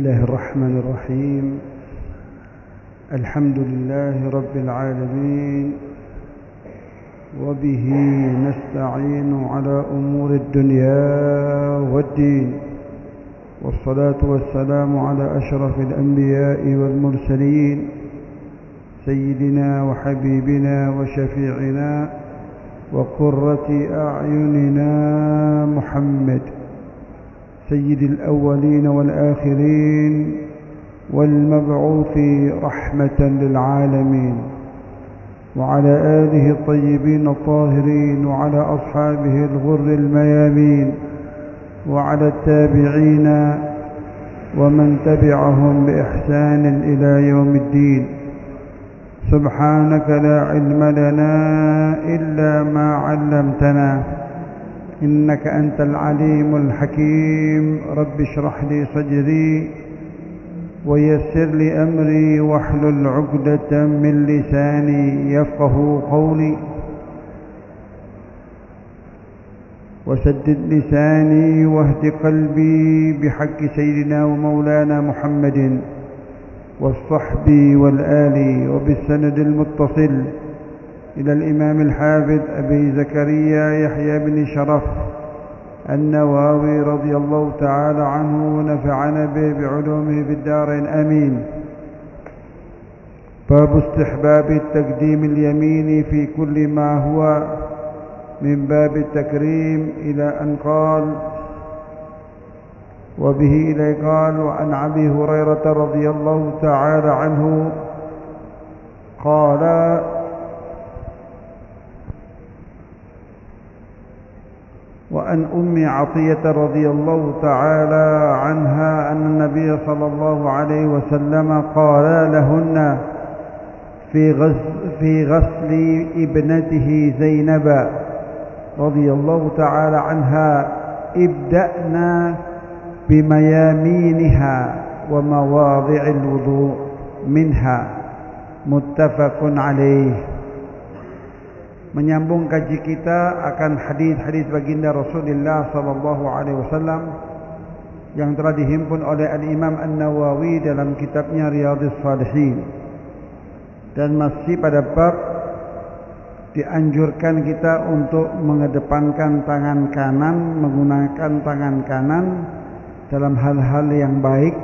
الله الرحمن الرحيم. الحمد لله رب العالمين، وبه نستعين على أمور الدنيا والدين، والصلاة والسلام على أشرف الأنبياء والمرسلين، سيدنا وحبيبنا وشفيعنا وقرة أعيننا محمد سيد الأولين والآخرين، والمبعوث رحمة للعالمين، وعلى آله الطيبين الطاهرين، وعلى أصحابه الغر الميامين، وعلى التابعين ومن تبعهم بإحسان إلى يوم الدين. سبحانك لا علم لنا إلا ما علمتنا، إنك أنت العليم الحكيم. رب اشرح لي صدري ويسر لي أمري واحلل عقدة من لساني يفقه قولي، وسدد لساني واهد قلبي بحق سيدنا ومولانا محمد والصحب والآل، وبالسند المتصل إلى الإمام الحافظ أبي زكريا يحيى بن شرف النووي رضي الله تعالى عنه ونفعنا به بعلومه في الدارين آمين. باب استحباب التقديم اليمين في كل ما هو من باب التكريم، إلى أن قال: وبه إليه قال: وعن أبي هريرة رضي الله تعالى عنه قال: وعن أم عطية رضي الله تعالى عنها أن النبي صلى الله عليه وسلم قال لهن في غسل ابنته زينب رضي الله تعالى عنها: ابدأنا بميامينها ومواضع الوضوء منها. متفق عليه. Menyambung kaji kita akan hadis-hadis baginda Rasulullah sallallahu alaihi wasallam yang telah dihimpun oleh Al-Imam An-Nawawi dalam kitabnya Riyadhus Shalihin, dan masih pada bab dianjurkan kita untuk mengedepankan tangan kanan, menggunakan tangan kanan dalam hal-hal yang baik.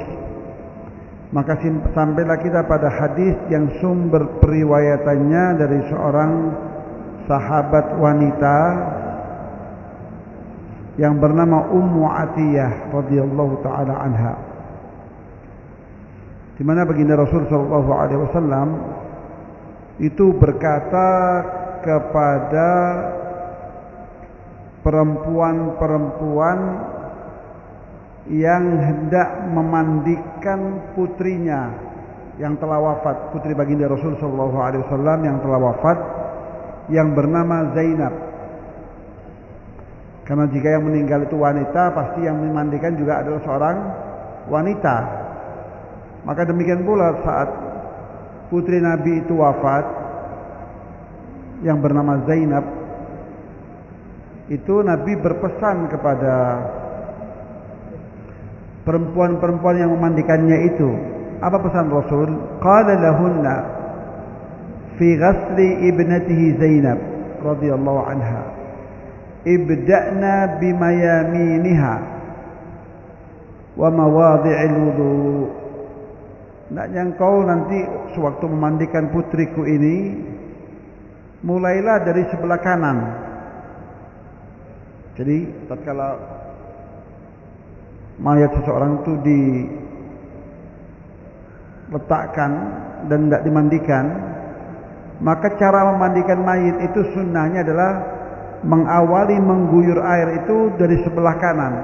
Maka sampailah kita pada hadis yang sumber periwayatannya dari seorang sahabat wanita yang bernama Ummu Atiyah radhiyallahu taala anha, di mana baginda Rasul sallallahu alaihi wasallam itu berkata kepada perempuan-perempuan yang hendak memandikan putrinya yang telah wafat, putri baginda Rasul sallallahu alaihi wasallam yang telah wafat, yang bernama Zainab. Karena jika yang meninggal itu wanita, pasti yang memandikan juga adalah seorang wanita. Maka demikian pula saat putri Nabi itu wafat yang bernama Zainab, itu Nabi berpesan kepada perempuan-perempuan yang memandikannya itu. Apa pesan Rasul? Qala lahunna fi ghasli ibnatihi Zainab radhiyallahu anha: ibda'na bimayaminiha wa mawadhi'il wudu. Hendaknya engkau nanti sewaktu memandikan putriku ini, mulailah dari sebelah kanan. Jadi tatkala mayat seseorang itu diletakkan dan tidak dimandikan, maka cara memandikan mayit itu sunnahnya adalah mengawali mengguyur air itu dari sebelah kanan,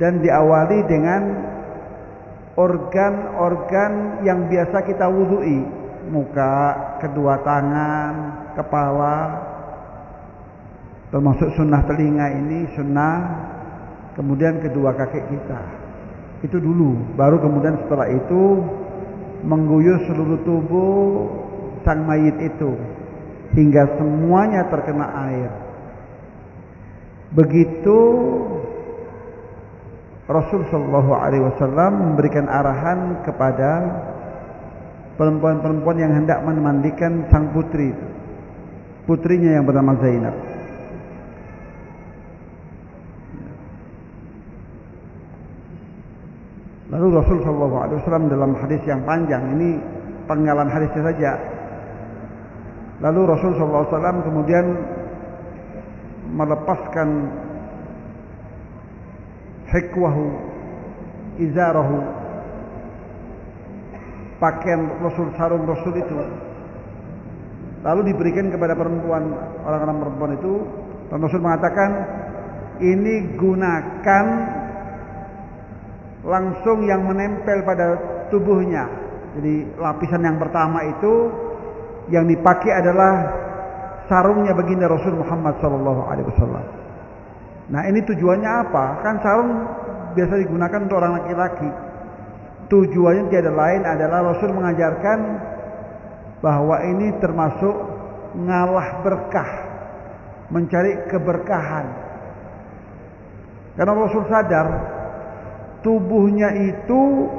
dan diawali dengan organ-organ yang biasa kita wudhui: muka, kedua tangan, kepala, termasuk sunnah telinga ini sunnah, kemudian kedua kaki kita. Itu dulu, baru kemudian setelah itu mengguyur seluruh tubuh sang mayit itu hingga semuanya terkena air. Begitu Rasul sallallahu alaihi wasallam memberikan arahan kepada perempuan-perempuan yang hendak memandikan sang putri itu, putrinya yang bernama Zainab. Lalu Rasul sallallahu alaihi wasallam dalam hadis yang panjang, ini penggalan hadisnya saja. Lalu Rasul sallallahu alaihi wasallam kemudian melepaskan hikwahu, izarahu, pakaian Rasul, sarung Rasul itu, lalu diberikan kepada perempuan, orang-orang perempuan itu. Dan Rasul mengatakan, ini gunakan langsung yang menempel pada tubuhnya. Jadi lapisan yang pertama itu yang dipakai adalah sarungnya baginda Rasul Muhammad SAW. Nah, ini tujuannya apa? Kan sarung biasa digunakan untuk orang laki-laki. Tujuannya tiada lain adalah Rasul mengajarkan bahwa ini termasuk ngalah berkah, mencari keberkahan. Karena Rasul sadar tubuhnya itu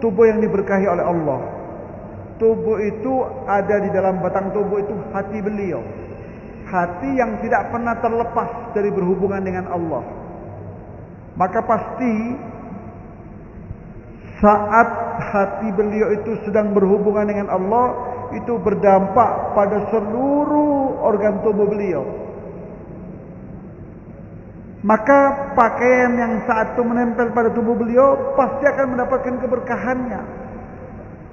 tubuh yang diberkahi oleh Allah. Tubuh itu ada di dalam batang tubuh itu hati beliau. Hati yang tidak pernah terlepas dari berhubungan dengan Allah. Maka pasti saat hati beliau itu sedang berhubungan dengan Allah, itu berdampak pada seluruh organ tubuh beliau. Maka pakaian yang saat itu menempel pada tubuh beliau pasti akan mendapatkan keberkahannya.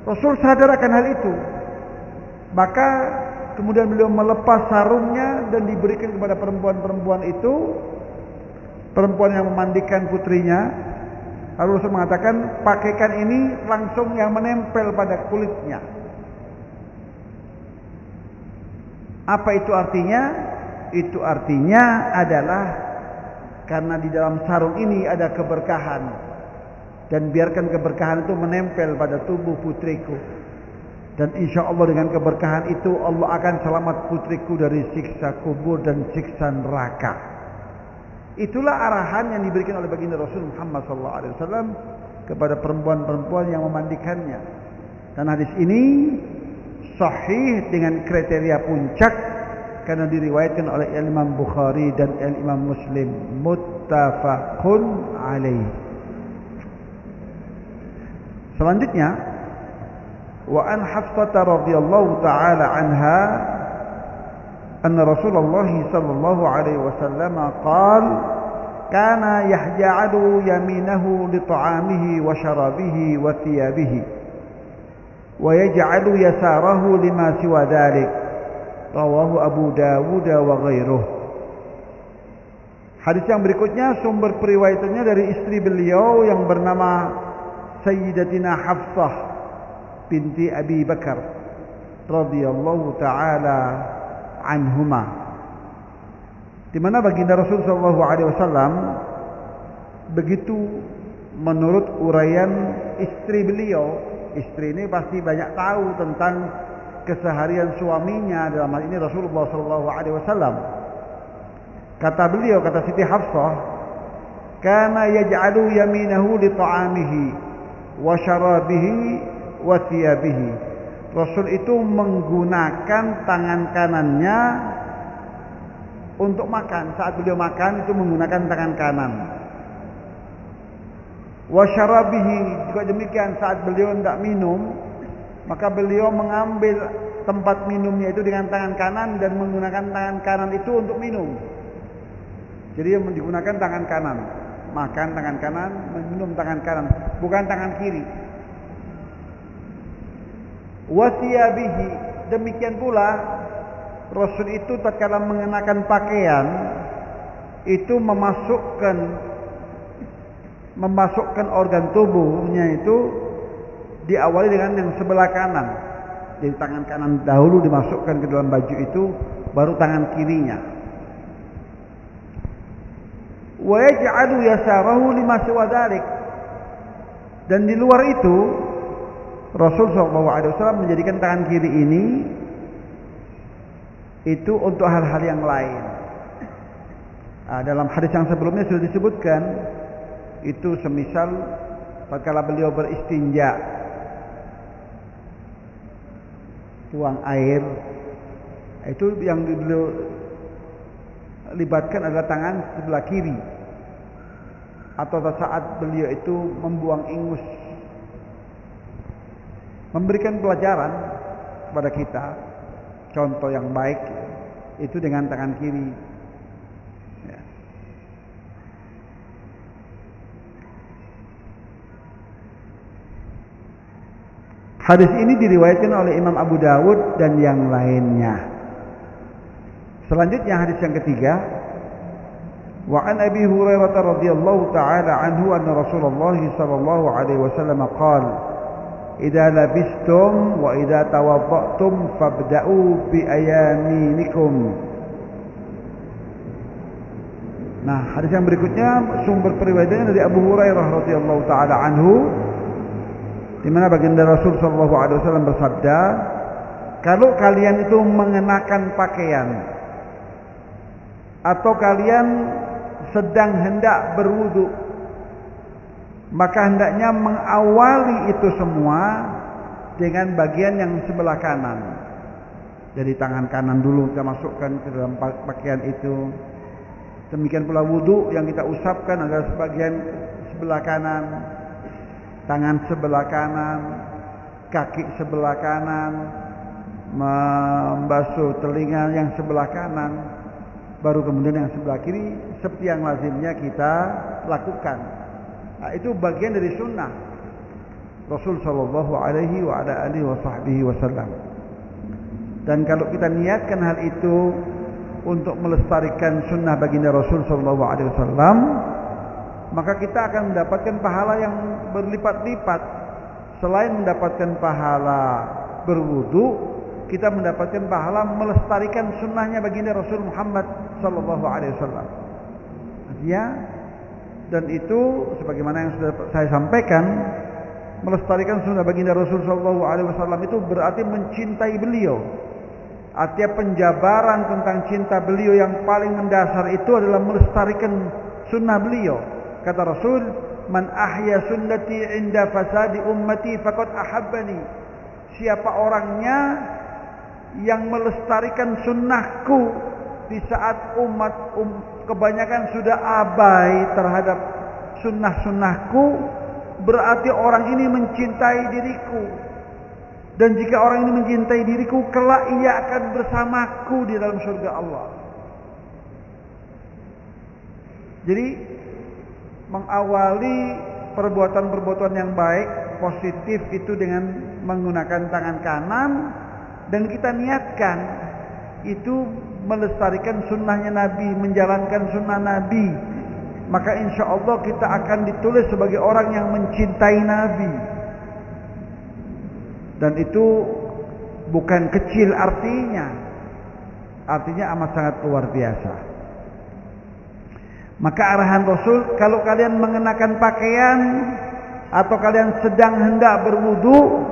Rasul sadar akan hal itu. Maka kemudian beliau melepas sarungnya dan diberikan kepada perempuan-perempuan itu, perempuan yang memandikan putrinya. Lalu Rasul mengatakan, pakaikan ini langsung yang menempel pada kulitnya. Apa itu artinya? Itu artinya adalah karena di dalam sarung ini ada keberkahan, dan biarkan keberkahan itu menempel pada tubuh putriku, dan insya Allah dengan keberkahan itu Allah akan selamat putriku dari siksa kubur dan siksa neraka. Itulah arahan yang diberikan oleh baginda Rasul Muhammad SAW kepada perempuan-perempuan yang memandikannya. Dan hadis ini sahih dengan kriteria puncak karena diriwayatkan oleh Imam Bukhari dan Imam Muslim, muttafaqun alaih. Selanjutnya, wa an Hafsah radhiyallahu taala anha anna Rasulullah sallallahu alaihi wasallam qala kana yahja'u yaminahu li ta'amihi wa sharabihi wa thiyabihi wa yaj'alu yasarahu lima siwa dhalik. Rawahu Abu Dawud wa ghairuh. Hadis yang berikutnya sumber periwayatannya dari istri beliau yang bernama Sayyidatina Hafsah binti Abi Bakar radhiyallahu taala anhuma, di mana baginda Rasul sallallahu alaihi wasallam begitu menurut uraian istri beliau. Istri ini pasti banyak tahu tentang keseharian suaminya, dalam hal ini Rasulullah sallallahu alaihi wasallam. Kata beliau, kata Siti Hafsah, kana yaj'alu yaminahu li ta'amihi wa syarabihi wa thiyabihi. Rasul itu menggunakan tangan kanannya untuk makan. Saat beliau makan itu menggunakan tangan kanan. Wa syarabihi juga demikian, saat beliau hendak minum, maka beliau mengambil tempat minumnya itu dengan tangan kanan dan menggunakan tangan kanan itu untuk minum. Jadi yang digunakan tangan kanan, makan tangan kanan, minum tangan kanan, bukan tangan kiri. Wasiyabihi, demikian pula Rasul itu tatkala mengenakan pakaian itu memasukkan organ tubuhnya itu diawali dengan yang sebelah kanan. Jadi tangan kanan dahulu dimasukkan ke dalam baju itu, baru tangan kirinya. Wa yaj'alu yasarahu lima siwa dzalik. Dan di luar itu Rasul SAW menjadikan tangan kiri ini itu untuk hal-hal yang lain. Dalam hadis yang sebelumnya sudah disebutkan, itu semisal tatkala beliau beristinja, tuang air, itu yang beliau libatkan adalah tangan sebelah kiri. Atau saat beliau itu membuang ingus, memberikan pelajaran kepada kita, contoh yang baik itu dengan tangan kiri. Ya. Hadis ini diriwayatkan oleh Imam Abu Dawud dan yang lainnya. Selanjutnya hadis yang ketiga, wa an Abi Hurairah radhiyallahu taala anhu anna Rasulullah sallallahu alaihi wasallam qala idza labistum wa idza tawadda'tum fabda'u bi ayaminikum. Nah, hadis yang berikutnya sumber periwayatannya dari Abu Hurairah radhiyallahu taala anhu, di mana baginda Rasul sallallahu alaihi wasallam bersabda, kalau kalian itu mengenakan pakaian atau kalian sedang hendak berwudu, maka hendaknya mengawali itu semua dengan bagian yang sebelah kanan. Jadi tangan kanan dulu kita masukkan ke dalam pakaian itu. Demikian pula wudu yang kita usapkan adalah sebagian sebelah kanan, tangan sebelah kanan, kaki sebelah kanan, membasuh telinga yang sebelah kanan, baru kemudian yang sebelah kiri seperti yang lazimnya kita lakukan. Nah, itu bagian dari sunnah Rasul sallallahu alaihi wa ala alihi wasallam. Dan kalau kita niatkan hal itu untuk melestarikan sunnah baginda Rasul sallallahu alaihi wasallam, maka kita akan mendapatkan pahala yang berlipat-lipat. Selain mendapatkan pahala berwudu, kita mendapatkan pahala melestarikan sunnahnya baginda Rasul Muhammad sallallahu alaihi wasallam. Artinya, dan itu sebagaimana yang sudah saya sampaikan, melestarikan sunnah baginda Rasul sallallahu alaihi wasallam itu berarti mencintai beliau. Artinya penjabaran tentang cinta beliau yang paling mendasar itu adalah melestarikan sunnah beliau. Kata Rasul, "Man ahya sunnati 'inda fasadi ummati faqad ahabbani." Siapa orangnya yang melestarikan sunnahku di saat umat kebanyakan sudah abai terhadap sunnah-sunnahku, berarti orang ini mencintai diriku. Dan jika orang ini mencintai diriku, kelak ia akan bersamaku di dalam surga Allah. Jadi mengawali perbuatan-perbuatan yang baik, positif itu dengan menggunakan tangan kanan, dan kita niatkan itu melestarikan sunnahnya Nabi, menjalankan sunnah Nabi, maka insya Allah kita akan ditulis sebagai orang yang mencintai Nabi. Dan itu bukan kecil artinya amat sangat luar biasa. Maka arahan Rasul, kalau kalian mengenakan pakaian atau kalian sedang hendak berwudu,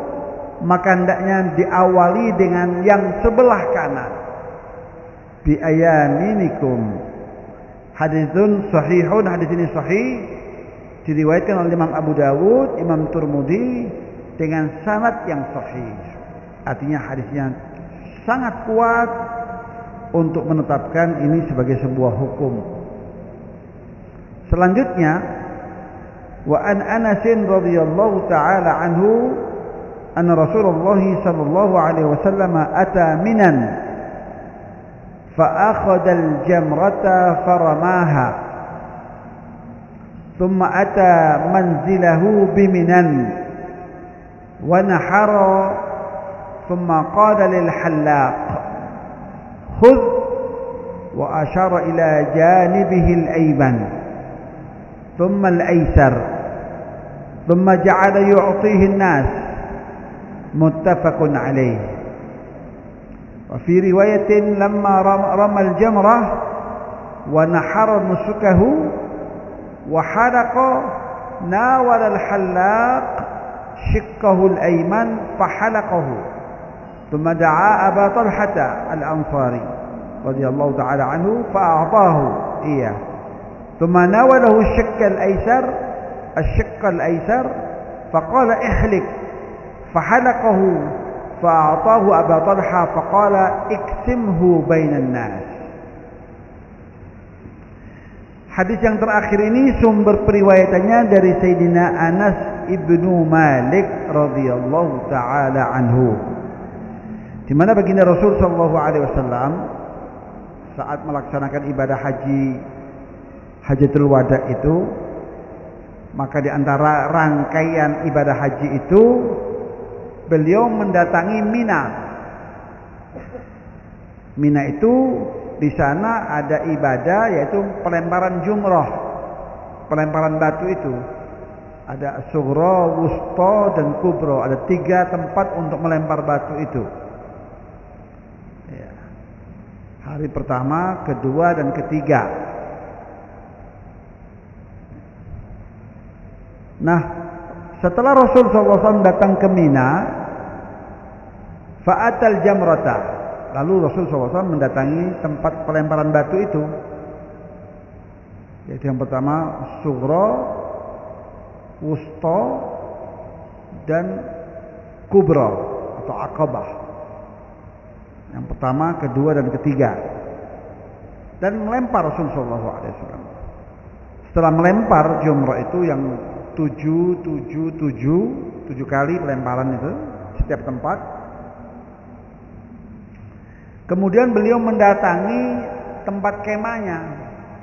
maka hendaknya diawali dengan yang sebelah kanan. Bi ayaminikum. Haditsun sahihun, hadis ini sahih, diriwayatkan oleh Imam Abu Dawud, Imam Tirmidzi dengan sanad yang sahih. Artinya hadisnya sangat kuat untuk menetapkan ini sebagai sebuah hukum. Selanjutnya, wa an Anas radhiyallahu taala anhu anna Rasulullah sallallahu alaihi wasallam ata Minan fa akhadha al-jamrata faramaha thumma ata manzilahu bi Minan wa nahara thumma qala lil hallaq khudh wa ashara ila janibihi al-ayman ثم الأيسر ثم جعل يعطيه الناس متفق عليه. وفي رواية لما رمى الجمرة ونحر نسكه وحلق ناول الحلاق شقه الأيمن فحلقه ثم دعا أبا طلحة الأنصاري رضي الله تعالى عنه فأعطاه إياه ثم ناوله الشق الأيسر الشق الأيسر فقال احلق فحلقه فأعطاه أبا طلحة فقال اقسمه بين الناس. Hadis yang terakhir ini sumber periwayatannya dari Sayyidina Anas ibnu Malik radhiyallahu taala anhu, di mana baginda Rasul sallallahu alaihi wasallam saat melaksanakan ibadah haji Hajatul Wada itu, maka di antara rangkaian ibadah haji itu beliau mendatangi Mina. Mina itu di sana ada ibadah yaitu pelemparan jumrah, pelemparan batu itu. Ada sughra, wusta dan kubra. Ada 3 tempat untuk melempar batu itu. Ya. Hari pertama, kedua dan ketiga. Nah, setelah Rasul SAW datang ke Mina, fa'atal jamrata. Lalu Rasul SAW mendatangi tempat pelemparan batu itu. Yaitu yang pertama sughra, wusta dan kubra atau aqabah. Yang pertama, kedua dan ketiga. Dan melempar Rasul SAW. Setelah melempar jumrah itu yang 7 kali pelemparan itu setiap tempat. Kemudian beliau mendatangi tempat kemahnya.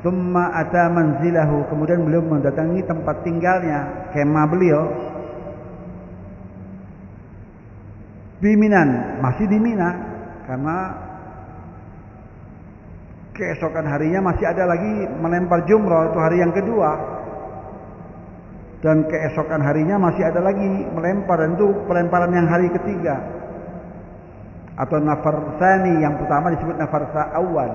Tsumma ata manzilahu. Kemudian beliau mendatangi tempat tinggalnya, kemah beliau. Di Minan, masih di Mina, karena keesokan harinya masih ada lagi melempar jumrah, itu hari yang kedua. Dan keesokan harinya masih ada lagi melempar, dan itu pelemparan yang hari ketiga. Atau nafar tsani, yang pertama disebut nafar awal.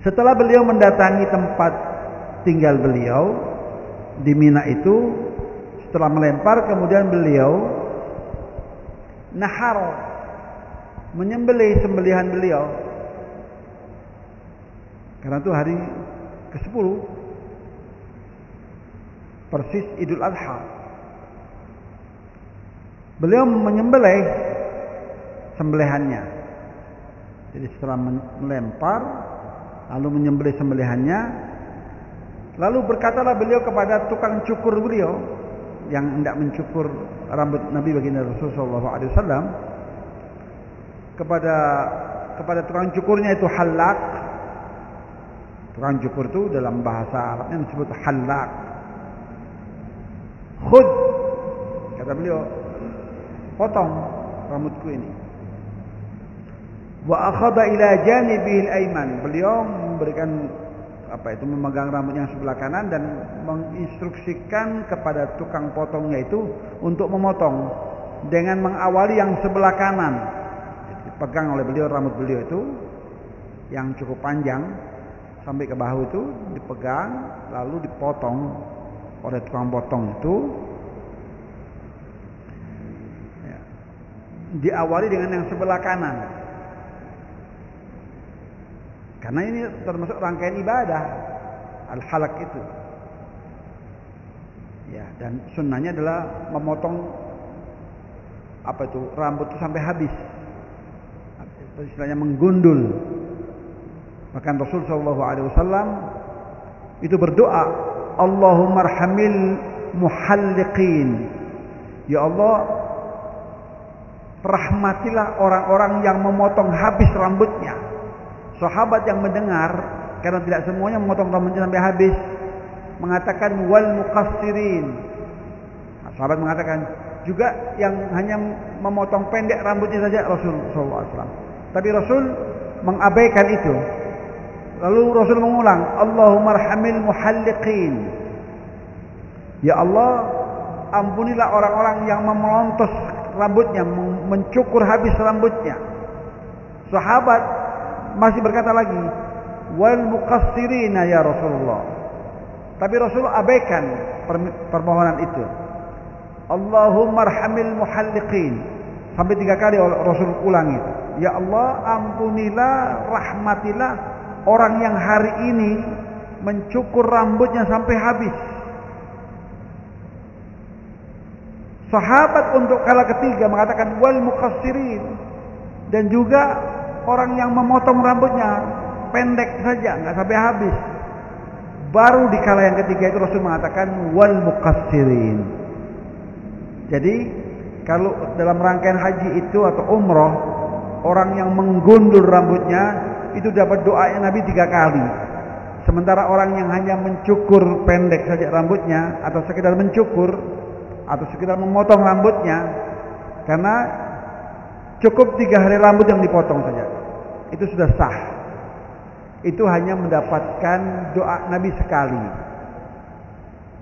Setelah beliau mendatangi tempat tinggal beliau di Mina itu, setelah melempar kemudian beliau nahar, menyembelih sembelihan beliau. Karena itu hari ke-10 persis Idul Adha. Beliau menyembelih sembelihannya. Jadi setelah melempar, lalu menyembelih sembelihannya, lalu berkatalah beliau kepada tukang cukur beliau yang hendak mencukur rambut Nabi baginda Rasulullah SAW, kepada tukang cukurnya itu halak. Tukang cukur itu dalam bahasa Arabnya disebut halak. Khud, kata beliau, potong rambutku ini. Wa akhadha ila janibihil aiman. Beliau memberikan memegang rambut yang sebelah kanan dan menginstruksikan kepada tukang potongnya itu untuk memotong dengan mengawali yang sebelah kanan. Dipegang oleh beliau rambut beliau itu yang cukup panjang sampai ke bahu itu dipegang lalu dipotong oleh tukang potong itu. Diawali dengan yang sebelah kanan, karena ini termasuk rangkaian ibadah al-halak itu. Ya, dan sunnahnya adalah memotong rambut itu sampai habis. Itu istilahnya menggundul. Bahkan Rasul SAW itu berdoa, Allahumma arhamil muhalliqin. Ya Allah, rahmatilah orang-orang yang memotong habis rambutnya. Sahabat yang mendengar, karena tidak semuanya memotong rambutnya sampai habis, mengatakan wal muqassirin. Nah, sahabat mengatakan juga yang hanya memotong pendek rambutnya saja Rasulullah SAW. Tapi Rasul mengabaikan itu. Lalu Rasul mengulang, Allahumma arhamil muhalliqin. Ya Allah, ampunilah orang-orang yang memelontos rambutnya, mencukur habis rambutnya. Sahabat masih berkata lagi, wal muqassirina ya Rasulullah. Tapi Rasul abaikan permohonan itu. Allahumma arhamil muhalliqin. Sampai 3 kali Rasul ulang itu. Ya Allah, ampunilah, rahmatilah orang yang hari ini mencukur rambutnya sampai habis. Sahabat untuk kala ketiga mengatakan wal muqassirin, dan juga orang yang memotong rambutnya pendek saja, nggak sampai habis. Baru di kala yang ketiga itu Rasul mengatakan wal muqassirin. Jadi kalau dalam rangkaian haji itu atau umroh, orang yang menggundul rambutnya itu dapat doanya Nabi 3 kali. Sementara orang yang hanya mencukur pendek saja rambutnya atau sekedar mencukur atau sekedar memotong rambutnya, karena cukup 3 hari rambut yang dipotong saja, itu sudah sah. Itu hanya mendapatkan doa Nabi sekali.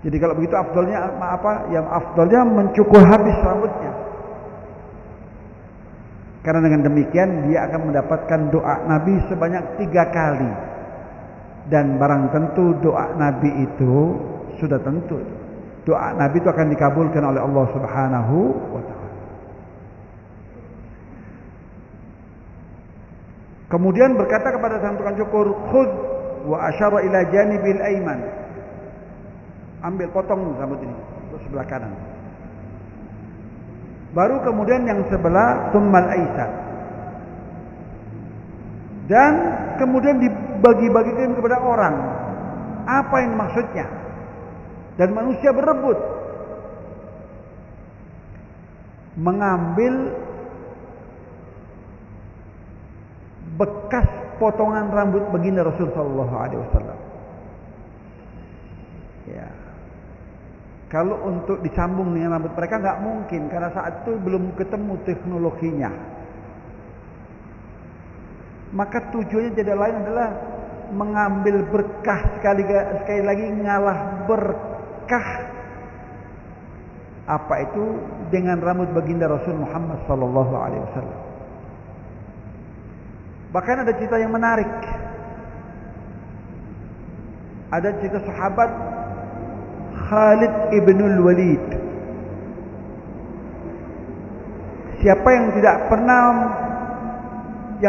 Jadi kalau begitu afdolnya apa? Yang afdolnya mencukur habis rambutnya. Karena dengan demikian dia akan mendapatkan doa Nabi sebanyak 3 kali. Dan barang tentu doa Nabi itu sudah tentu. Doa Nabi itu akan dikabulkan oleh Allah Subhanahu wa ta'ala. Kemudian berkata kepada sang tukang cukur, khudh wa asyara ila janibil aiman. Ambil, potong rambut ini untuk sebelah kanan. Baru kemudian yang sebelah tsummal aisar. Dan kemudian dibagi-bagikan kepada orang. Apa yang maksudnya? Dan manusia berebut mengambil bekas potongan rambut baginda Rasul sallallahu alaihi wasallam. Ya. Kalau untuk disambung dengan rambut mereka nggak mungkin, karena saat itu belum ketemu teknologinya. Maka tujuannya tidak lain adalah mengambil berkah, sekali lagi ngalah berkah. Apa itu? Dengan rambut baginda Rasul Muhammad sallallahu alaihi wasallam. Bahkan ada cerita yang menarik. Ada cerita sahabat Khalid ibnul Walid. Siapa yang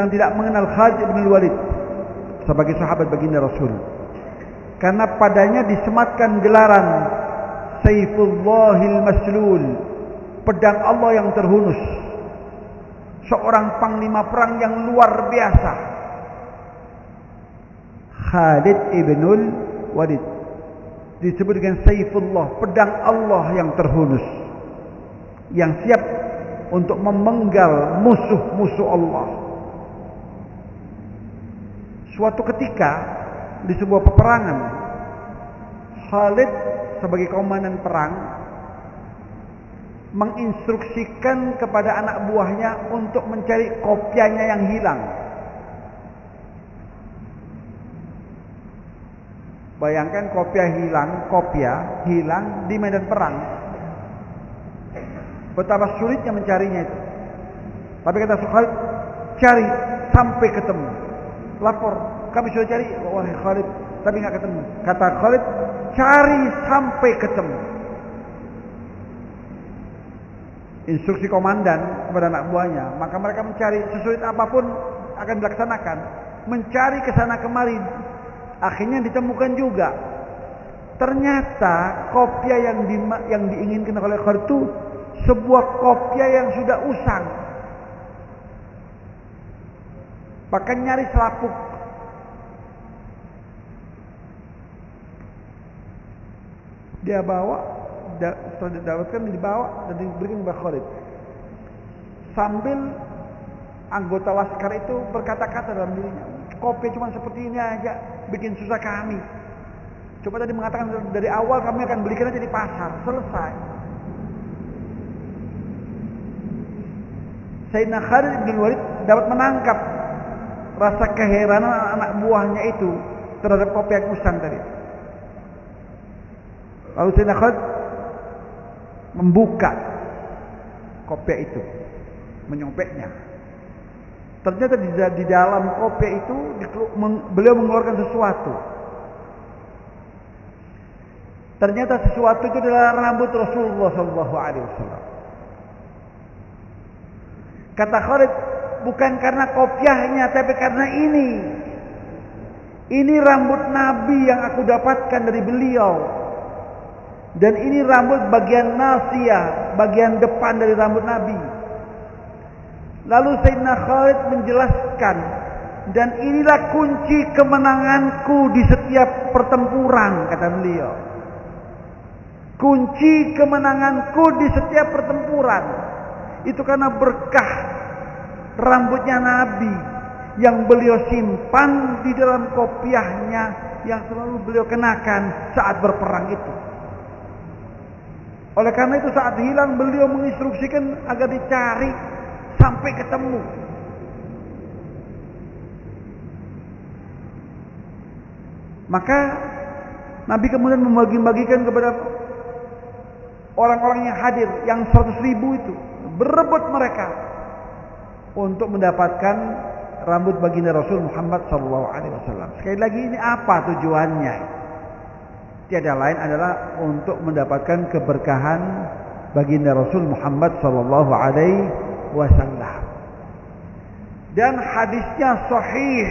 tidak mengenal Khalid ibnul Walid sebagai sahabat baginda Rasul? Karena padanya disematkan gelaran Sayfullahil Maslul, pedang Allah yang terhunus. Seorang panglima perang yang luar biasa. Khalid ibnul Walid disebut dengan Saifullah, pedang Allah yang terhunus, yang siap untuk memenggal musuh-musuh Allah. Suatu ketika di sebuah peperangan, Khalid sebagai komandan perang menginstruksikan kepada anak buahnya untuk mencari kopiahnya yang hilang. Bayangkan kopiah hilang di medan perang. Betapa sulitnya mencarinya itu. Tapi kata Khalid, cari sampai ketemu. Lapor, kami sudah cari, wahai Khalid, tapi nggak ketemu. Kata Khalid, cari sampai ketemu. Instruksi komandan kepada anak buahnya, maka mereka mencari sesulit apapun akan dilaksanakan, mencari ke sana kemari. Akhirnya ditemukan juga. Ternyata kopiah yang diinginkan oleh Khalid itu sebuah kopiah yang sudah usang. Bahkan nyari selaput. Dia bawa, setelah didapatkan dibawa dan diberikan kepada Khalid. Sambil anggota laskar itu berkata-kata dalam dirinya, kopi cuma seperti ini aja bikin susah kami. Coba tadi mengatakan dari awal kami akan belikan aja di pasar, selesai. Sayyidina Khalid bin Walid dapat menangkap rasa keheranan anak buahnya itu terhadap kopi yang usang tadi. Lalu Sayyidina Khalid membuka kopiah itu, menyobeknya. Ternyata di dalam kopiah itu beliau mengeluarkan sesuatu. Ternyata sesuatu itu adalah rambut Rasulullah SAW. Kata Khalid, bukan karena kopiahnya, tapi karena ini. Ini rambut Nabi yang aku dapatkan dari beliau. Dan ini rambut bagian nasiyah, bagian depan dari rambut Nabi. Lalu Sayyidina Khalid menjelaskan, dan inilah kunci kemenanganku di setiap pertempuran, kata beliau. Kunci kemenanganku di setiap pertempuran itu karena berkah rambutnya Nabi yang beliau simpan di dalam kopiahnya yang selalu beliau kenakan saat berperang itu. Oleh karena itu saat hilang beliau menginstruksikan agar dicari sampai ketemu. Maka Nabi kemudian membagi-bagikan kepada orang-orang yang hadir, yang 100.000 itu, berebut mereka untuk mendapatkan rambut baginda Rasul Muhammad SAW. Sekali lagi, ini apa tujuannya? Tiada lain adalah untuk mendapatkan keberkahan baginda Rasul Muhammad SAW. Dan hadisnya sahih.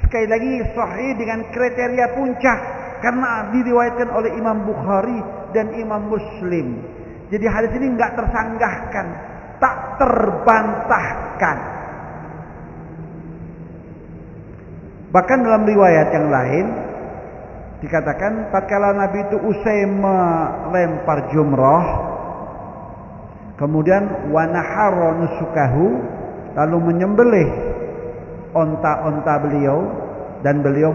Sekali lagi sahih dengan kriteria puncak karena diriwayatkan oleh Imam Bukhari dan Imam Muslim. Jadi hadis ini enggak tersanggahkan, tak terbantahkan. Bahkan dalam riwayat yang lain dikatakan tatkala Nabi itu usai melempar jumrah, kemudian wanahara nusukahu, lalu menyembelih onta-onta beliau, dan beliau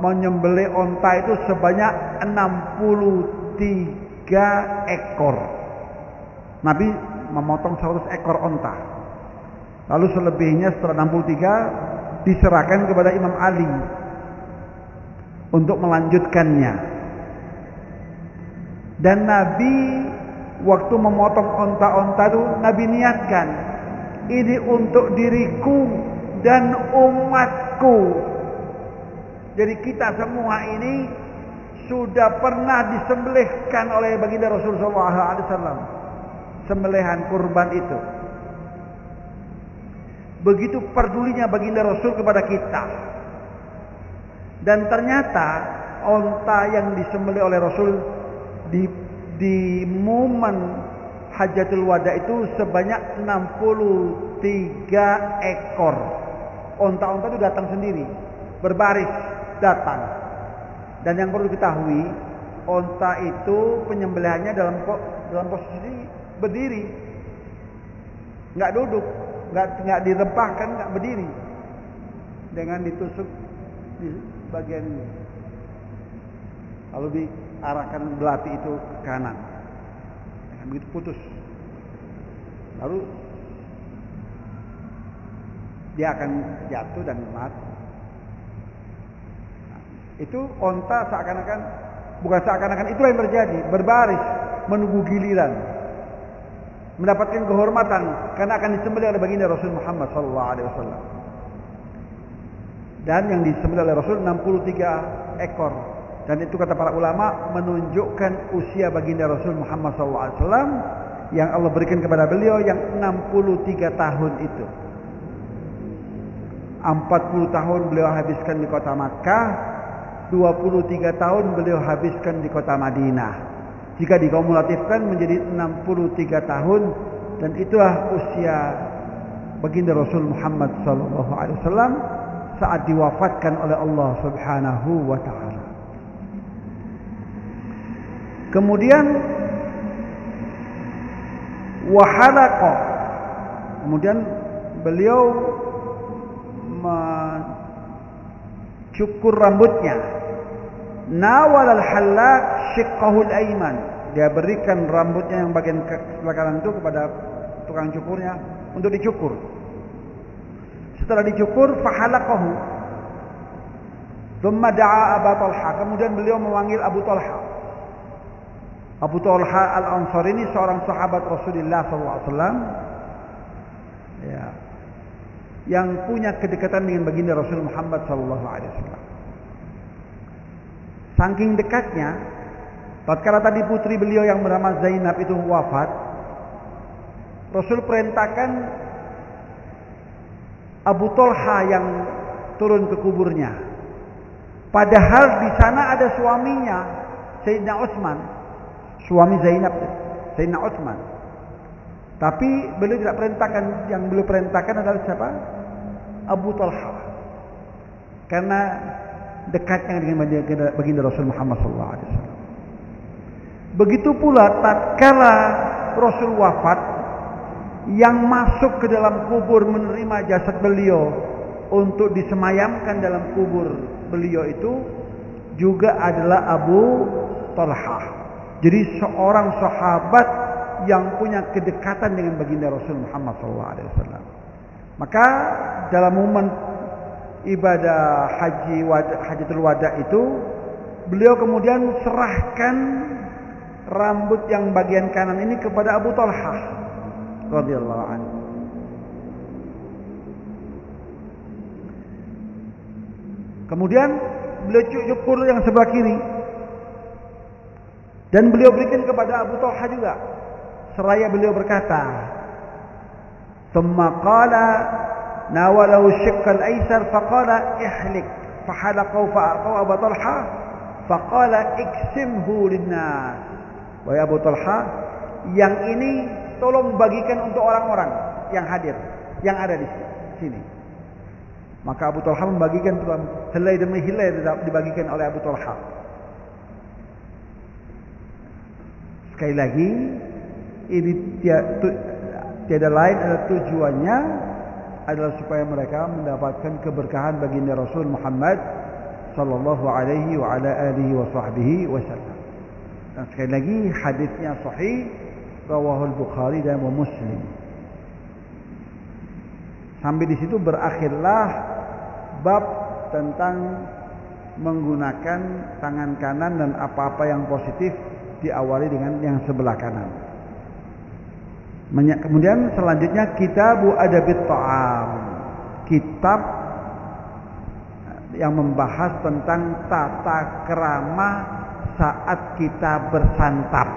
menyembelih onta itu sebanyak 63 ekor. Nabi memotong 100 ekor onta. Lalu selebihnya setelah 63 diserahkan kepada Imam Ali untuk melanjutkannya. Dan Nabi waktu memotong onta-onta itu Nabi niatkan, ini untuk diriku dan umatku. Jadi kita semua ini sudah pernah disembelihkan oleh baginda Rasulullah SAW. Sembelihan kurban itu. Begitu pedulinya baginda Rasul kepada kita. Dan ternyata onta yang disembelih oleh Rasul di momen Hajatul Wada itu sebanyak 63 ekor. Onta-onta itu datang sendiri, berbaris datang. Dan yang perlu diketahui, onta itu penyembelihannya dalam posisi berdiri, nggak duduk, nggak direbahkan, nggak berdiri, dengan ditusuk di bagian ini, lalu diarahkan belati itu ke kanan, dengan begitu putus, lalu dia akan jatuh dan mati. Nah, itu onta seakan-akan, bukan seakan-akan, itu yang terjadi, berbaris menunggu giliran, mendapatkan kehormatan karena akan disembelih oleh baginda Rasul Muhammad SAW. Dan yang disembelih oleh Rasul 63 ekor. Dan itu kata para ulama menunjukkan usia baginda Rasul Muhammad SAW yang Allah berikan kepada beliau yang 63 tahun itu. 40 tahun beliau habiskan di kota Makkah, 23 tahun beliau habiskan di kota Madinah. Jika dikumulatifkan menjadi 63 tahun, dan itulah usia baginda Rasul Muhammad SAW saat diwafatkan oleh Allah Subhanahu wa taala. Kemudian wahalaqa, kemudian beliau mencukur rambutnya. Nawal al-hallaq shiqqahu al-ayman, dia berikan rambutnya yang bagian sebelah kanan itu kepada tukang cukurnya untuk dicukur. Setelah dicukur, fahalaqahu, thumma da'a Abu Talha, kemudian beliau memanggil Abu Talha. Abu Talha al-Ansari ini seorang sahabat Rasulullah SAW, ya, yang punya kedekatan dengan baginda Rasul Muhammad SAW. Saking dekatnya, tatkala tadi putri beliau yang bernama Zainab itu wafat, Rasul perintahkan Abu Talha yang turun ke kuburnya. Padahal di sana ada suaminya, Sayyidina Utsman, suami Zainab, Sayyidina Utsman. Tapi beliau tidak perintahkan, yang beliau perintahkan adalah siapa? Abu Talha. Karena dekatnya dengan baginda Rasul Muhammad SAW. Begitu pula tatkala Rasul wafat, yang masuk ke dalam kubur menerima jasad beliau untuk disemayamkan dalam kubur beliau itu juga adalah Abu Talha. Jadi seorang sahabat yang punya kedekatan dengan baginda Rasul Muhammad SAW. Maka dalam momen ibadah Hajatul Wada itu, beliau kemudian serahkan rambut yang bagian kanan ini kepada Abu Talha radhiyallahu anhu. Kemudian beliau cukur yang sebelah kiri dan beliau berikan kepada Abu Talha juga. Seraya beliau berkata, "Tsumma qala nawalahu shiqqal aysar faqala ihlik." Fahalaqahu fa'atau Abu Talha faqala iksimhu linnas. Wahai Abu Talha, yang ini tolong bagikan untuk orang-orang yang hadir, yang ada di sini. Maka Abu Talha membagikan helai demi helai dibagikan oleh Abu Talha. Sekali lagi, ini tiada lain adalah tujuannya adalah supaya mereka mendapatkan keberkahan baginda Rasul Muhammad sallallahu alaihi wa ala alihi wa sahbihi wasallam. Dan sekali lagi hadisnya sahih, rawahul Bukhari dan Muslim. Sampai di situ berakhirlah bab tentang menggunakan tangan kanan dan apa-apa yang positif diawali dengan yang sebelah kanan. Kemudian selanjutnya Kitabu Adabit Ta'am, kitab yang membahas tentang tata krama saat kita bersantap.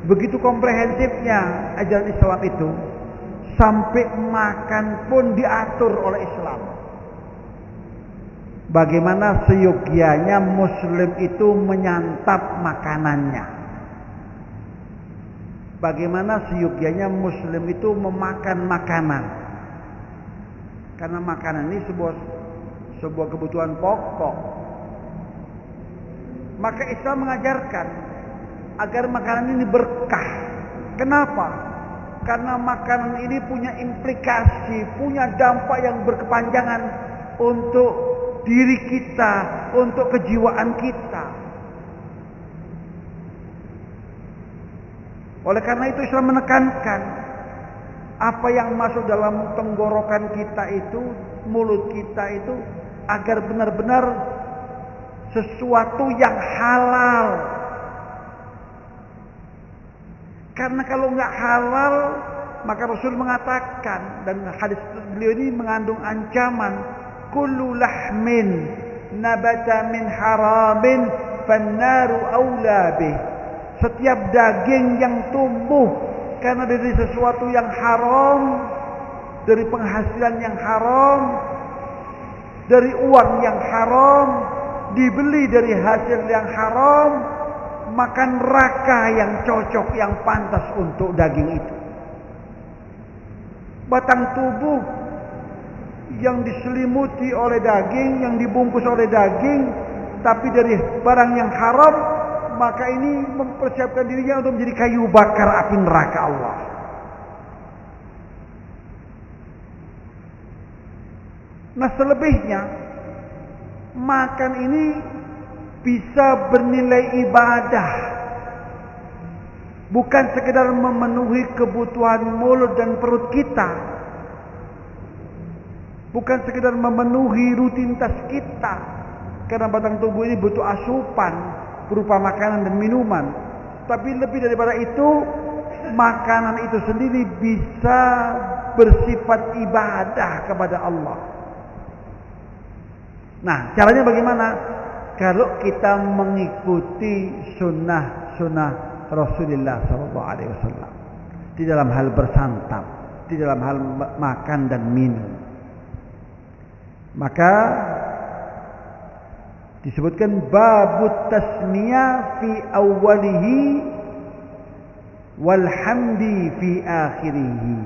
Begitu komprehensifnya ajaran Islam itu, sampai makan pun diatur oleh Islam. Bagaimana seyogianya Muslim itu menyantap makanannya. Bagaimana seyogianya Muslim itu memakan makanan. Karena makanan ini sebuah kebutuhan pokok. Maka Islam mengajarkan agar makanan ini berkah. Kenapa? Karena makanan ini punya implikasi, punya dampak yang berkepanjangan untuk diri kita, untuk kejiwaan kita. Oleh karena itu Islam menekankan apa yang masuk dalam tenggorokan kita itu, mulut kita itu, agar benar-benar sesuatu yang halal. Karena kalau nggak halal, maka Rasul mengatakan, dan hadis beliau ini mengandung ancaman, kullu lahmin nabata min haramin fannaru aula bih. Setiap daging yang tumbuh karena dari sesuatu yang haram, dari penghasilan yang haram, dari uang yang haram, dibeli dari hasil yang haram, maka neraka yang cocok, yang pantas untuk daging itu. Batang tubuh yang diselimuti oleh daging, yang dibungkus oleh daging, tapi dari barang yang haram, maka ini mempersiapkan dirinya untuk menjadi kayu bakar api neraka Allah. Nah, selebihnya makan ini bisa bernilai ibadah, bukan sekedar memenuhi kebutuhan mulut dan perut kita, bukan sekedar memenuhi rutinitas kita, karena batang tubuh ini butuh asupan berupa makanan dan minuman. Tapi lebih daripada itu, makanan itu sendiri bisa bersifat ibadah kepada Allah. Nah, caranya bagaimana? Kalau kita mengikuti sunnah Rasulullah SAW di dalam hal bersantap, di dalam hal makan dan minum. Maka disebutkan babut tasmiyah fi awwalihi walhamdi fi akhirihi.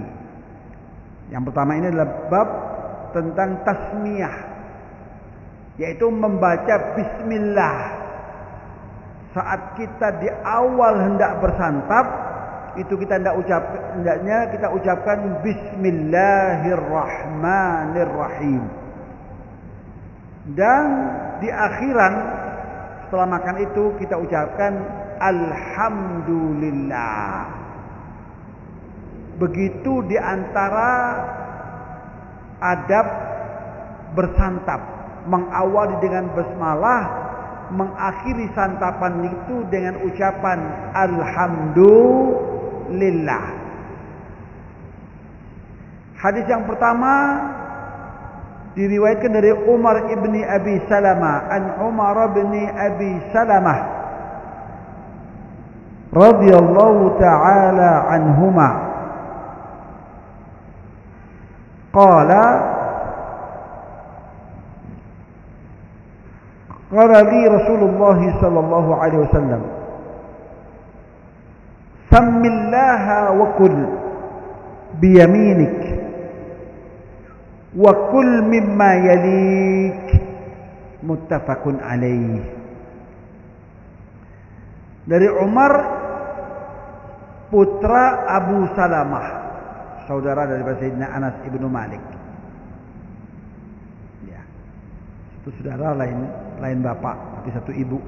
Yang pertama ini adalah bab tentang tasmiyah, yaitu membaca bismillah saat kita di awal hendak bersantap. Itu kita hendaknya kita ucapkan bismillahirrahmanirrahim. Dan di akhiran setelah makan itu kita ucapkan alhamdulillah. Begitu di antara adab bersantap, mengawali dengan basmalah, mengakhiri santapan itu dengan ucapan alhamdulillah. Hadis yang pertama diriwayatkan dari Umar ibni Abi Salamah, an Umar ibni Abi Salamah radhiyallahu ta'ala anhuma qala qala li Rasulullah sallallahu alaihi wasallam sammillaha wa kul biyaminik wa kul mimma yalik, muttafaqun alaih. Dari Umar putra Abu Salamah, saudara dari Sayyidina Anas ibnu Malik. Ya, itu saudara lain bapak, tapi satu ibu.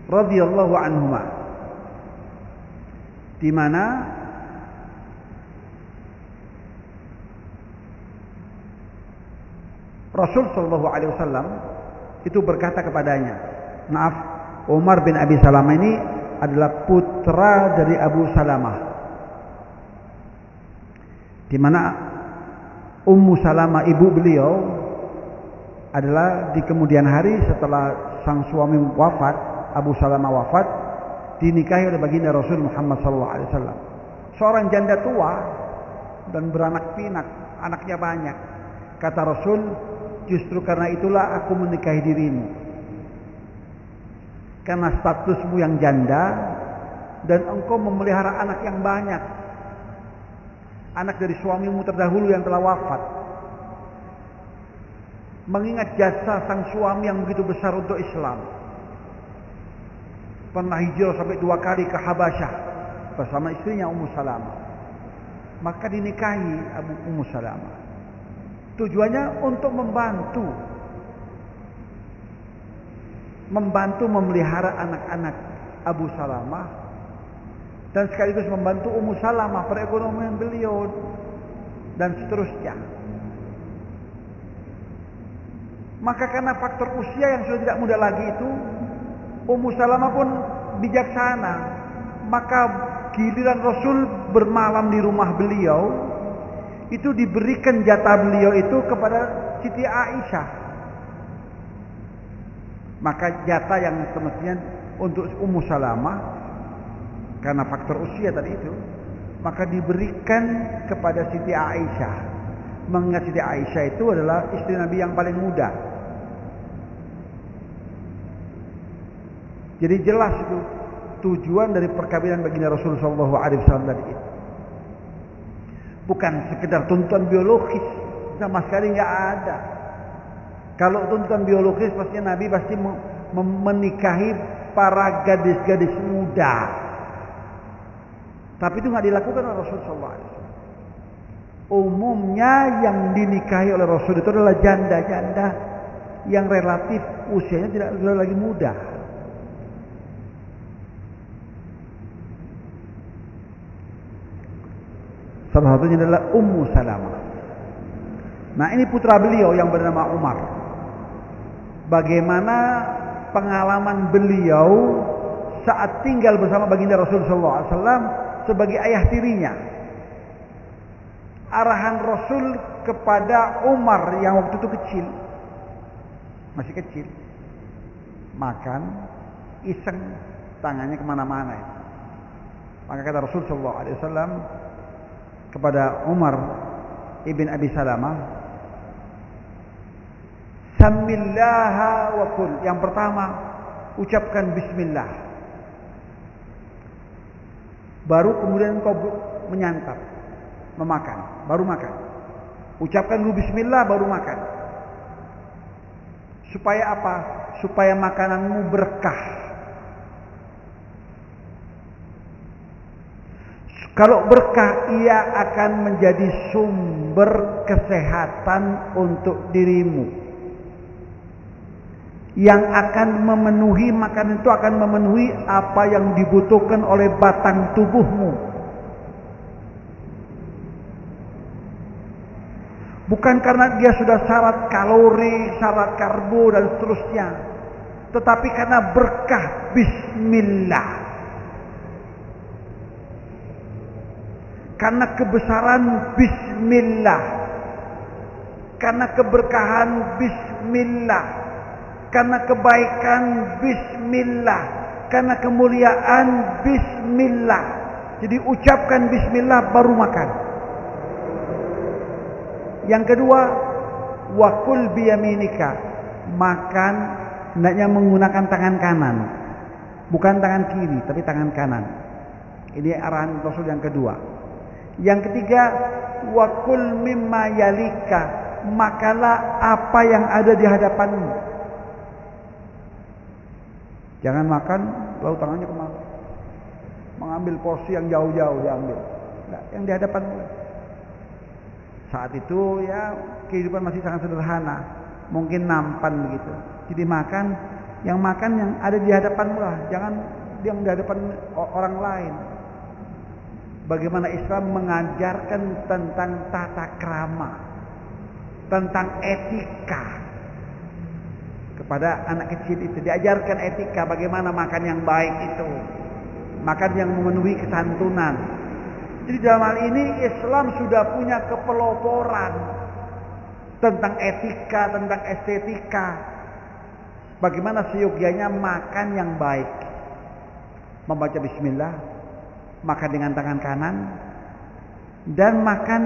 Radhiyallahu anhuma, di mana Rasul sallallahu alaihi wasallam itu berkata kepadanya, maaf, Umar bin Abi Salamah ini adalah putra dari Abu Salamah, di mana Ummu Salamah ibu beliau adalah di kemudian hari setelah sang suami wafat, Abu Salamah wafat, dinikahi oleh baginda Rasul Muhammad SAW. Seorang janda tua dan beranak pinak, anaknya banyak. Kata Rasul, justru karena itulah aku menikahi dirimu, karena statusmu yang janda dan engkau memelihara anak yang banyak, anak dari suamimu terdahulu yang telah wafat. Mengingat jasa sang suami yang begitu besar untuk Islam, pernah hijrah sampai 2 kali ke Habasyah bersama istrinya Ummu Salamah, maka dinikahi Ummu Salamah. Tujuannya untuk membantu memelihara anak-anak Abu Salamah, dan sekaligus membantu Ummu Salamah perekonomian beliau dan seterusnya. Maka karena faktor usia yang sudah tidak muda lagi itu, Ummu Salamah pun bijaksana. Maka giliran Rasul bermalam di rumah beliau, itu diberikan jatah beliau itu kepada Siti Aisyah. Maka jatah yang semestinya untuk Ummu Salamah, karena faktor usia tadi itu, maka diberikan kepada Siti Aisyah. Mengingat Siti Aisyah itu adalah istri Nabi yang paling muda. Jadi jelas itu tujuan dari perkawinan baginda Rasul sallallahu alaihi wasallam tadi itu. Bukan sekedar tuntutan biologis, sama sekali nggak ada. Kalau tuntutan biologis pastinya Nabi pasti menikahi para gadis-gadis muda. Tapi itu nggak dilakukan oleh Rasul sallallahu alaihi wasallam. Umumnya yang dinikahi oleh Rasul itu adalah janda-janda yang relatif usianya tidak lagi muda. Salah satunya adalah Ummu Salamah. Nah, ini putra beliau yang bernama Umar. Bagaimana pengalaman beliau saat tinggal bersama baginda Rasul SAW sebagai ayah tirinya. Arahan Rasul kepada Umar yang waktu itu kecil, masih kecil, makan, iseng, tangannya kemana-mana. Maka kata Rasul sallallahu alaihi wasallam kepada Umar ibn Abi Salamah, "Samillaha wa kul." Yang pertama, ucapkan bismillah. Baru kemudian kau menyantap, memakan, baru makan. Ucapkan dulu bismillah baru makan. Supaya apa? Supaya makananmu berkah. Kalau berkah, ia akan menjadi sumber kesehatan untuk dirimu. Yang akan memenuhi, makanan itu akan memenuhi apa yang dibutuhkan oleh batang tubuhmu. Bukan karena dia sudah syarat kalori, syarat karbo dan seterusnya. Tetapi karena berkah bismillah. Karena kebesaran bismillah. Karena keberkahan bismillah. Karena kebaikan bismillah. Karena kemuliaan bismillah. Jadi ucapkan bismillah baru makan. Yang kedua, wakul biyaminika. Makan hendaknya menggunakan tangan kanan. Bukan tangan kiri, tapi tangan kanan. Ini arahan Rasul yang kedua. Yang ketiga, wakul mimma yalika. Makalah apa yang ada di hadapanmu. Jangan makan lalu tangannya kemana? Mengambil porsi yang jauh-jauh diambil. Nah, yang di hadapanmu. Saat itu ya kehidupan masih sangat sederhana. Mungkin nampan begitu. Jadi makan yang ada di hadapanmu lah. Jangan yang di hadapan orang lain. Bagaimana Islam mengajarkan tentang tata krama, tentang etika kepada anak kecil itu. Diajarkan etika bagaimana makan yang baik itu, makan yang memenuhi kesantunan. Jadi dalam hal ini Islam sudah punya kepeloporan tentang etika, tentang estetika. Bagaimana seyogianya makan yang baik, membaca bismillah, makan dengan tangan kanan, dan makan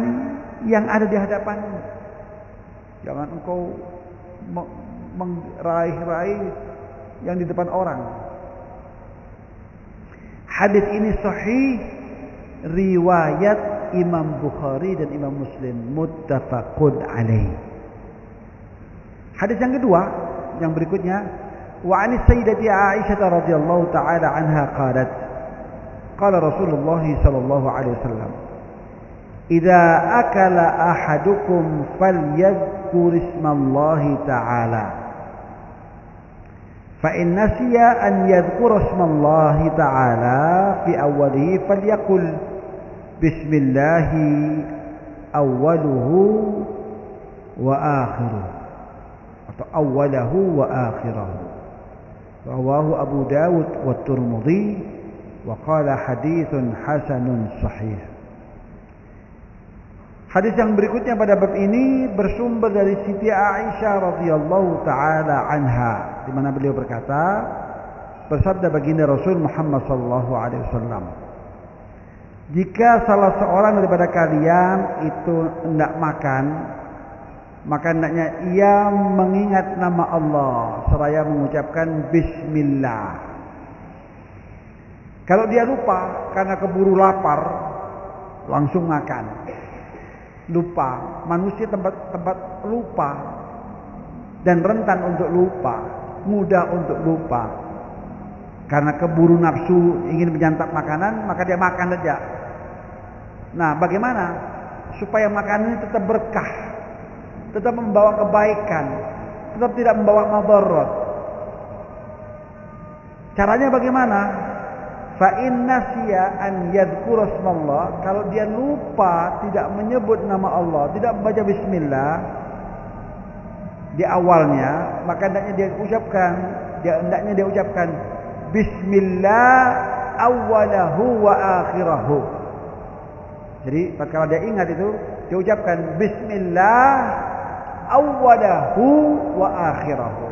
yang ada di hadapanmu. Jangan engkau meraih-raih yang di depan orang. Hadis ini sahih, riwayat Imam Bukhari dan Imam Muslim, muttafaqun alaih. Hadis yang kedua, yang berikutnya, wa 'ani sayyidati Aisyah radhiyallahu taala anha qalat, qala Rasulullah sallallahu alaihi wasallam, "Idza akala ahadukum falyadhkur ismallahi ta'ala. Fa in nasiya an yadhkura ismallahi ta'ala fi awwalihi falyaqul bismillahi awwaluhu wa akhiruhu." Atau awwalahu wa akhirahu. Rawahu Abu Dawud wa Tirmidzi wa qala haditsun hasanun sahih. Hadis yang berikutnya pada bab ini bersumber dari Siti Aisyah radhiyallahu taala anha, di mana beliau berkata, bersabda baginda Rasul Muhammad sallallahu alaihi wasallam, "Jika salah seorang daripada kalian itu hendak makan, maka hendaknya ia mengingat nama Allah seraya mengucapkan bismillah. Kalau dia lupa karena keburu lapar, langsung makan. Lupa, manusia tempat lupa dan rentan untuk lupa, mudah untuk lupa. Karena keburu nafsu ingin menyantap makanan, maka dia makan saja. Nah, bagaimana supaya makanan ini tetap berkah, tetap membawa kebaikan, tetap tidak membawa madarat? Caranya bagaimana? Fa in nasiya an yadhkura ismallah, kalau dia lupa tidak menyebut nama Allah, tidak membaca bismillah di awalnya, maka hendaknya dia ucapkan bismillah awwalahu wa akhirahu. Jadi tatkala dia ingat itu, dia ucapkan bismillah awwalahu wa akhirahu.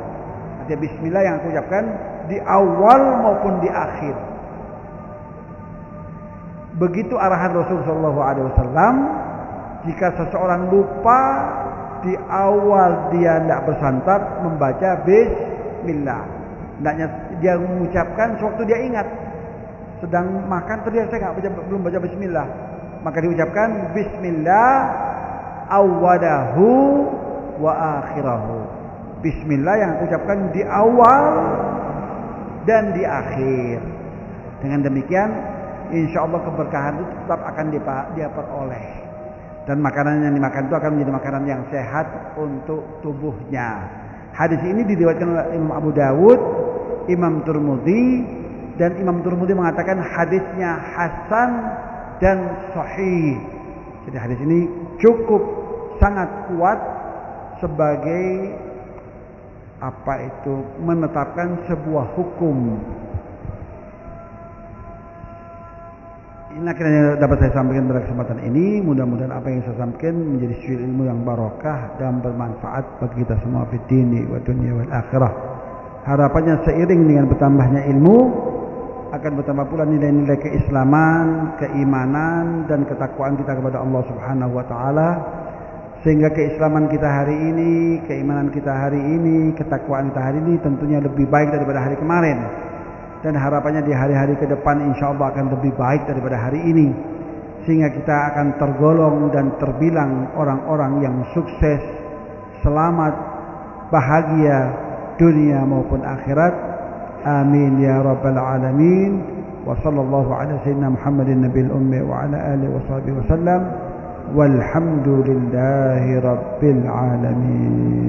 Artinya bismillah yang aku ucapkan di awal maupun di akhir. Begitu arahan Rasulullah SAW, jika seseorang lupa di awal dia tidak bersantap membaca bismillah. Hendaknya dia mengucapkan sewaktu dia ingat. Sedang makan terus saya belum baca bismillah. Maka diucapkan bismillah awwadahu wa akhirahu. Bismillah yang aku ucapkan di awal dan di akhir. Dengan demikian insyaallah keberkahan itu tetap akan dia peroleh. Dan makanan yang dimakan itu akan menjadi makanan yang sehat untuk tubuhnya. Hadis ini diriwayatkan oleh Imam Abu Dawud, Imam Tirmidzi, dan Imam Tirmidzi mengatakan hadisnya hasan dan sahih. Jadi hadis ini cukup sangat kuat sebagai menetapkan sebuah hukum. Ini akhirnya dapat saya sampaikan pada kesempatan ini. Mudah-mudahan apa yang saya sampaikan menjadi sesuatu ilmu yang barokah dan bermanfaat bagi kita semua fi dini wa dunya wal akhirah. Harapannya seiring dengan bertambahnya ilmu akan bertambah pula nilai-nilai keislaman, keimanan dan ketakwaan kita kepada Allah Subhanahu wa taala, sehingga keislaman kita hari ini, keimanan kita hari ini, ketakwaan kita hari ini tentunya lebih baik daripada hari kemarin. Dan harapannya di hari-hari ke depan insyaallah akan lebih baik daripada hari ini, sehingga kita akan tergolong dan terbilang orang-orang yang sukses, selamat, bahagia dunia maupun akhirat. Amin ya rabbal alamin. Wa sallallahu ala sayyidina Muhammadin nabiyil ummi wa ala alihi wa sahbihi wasallam. Walhamdulillahi rabbil alamin.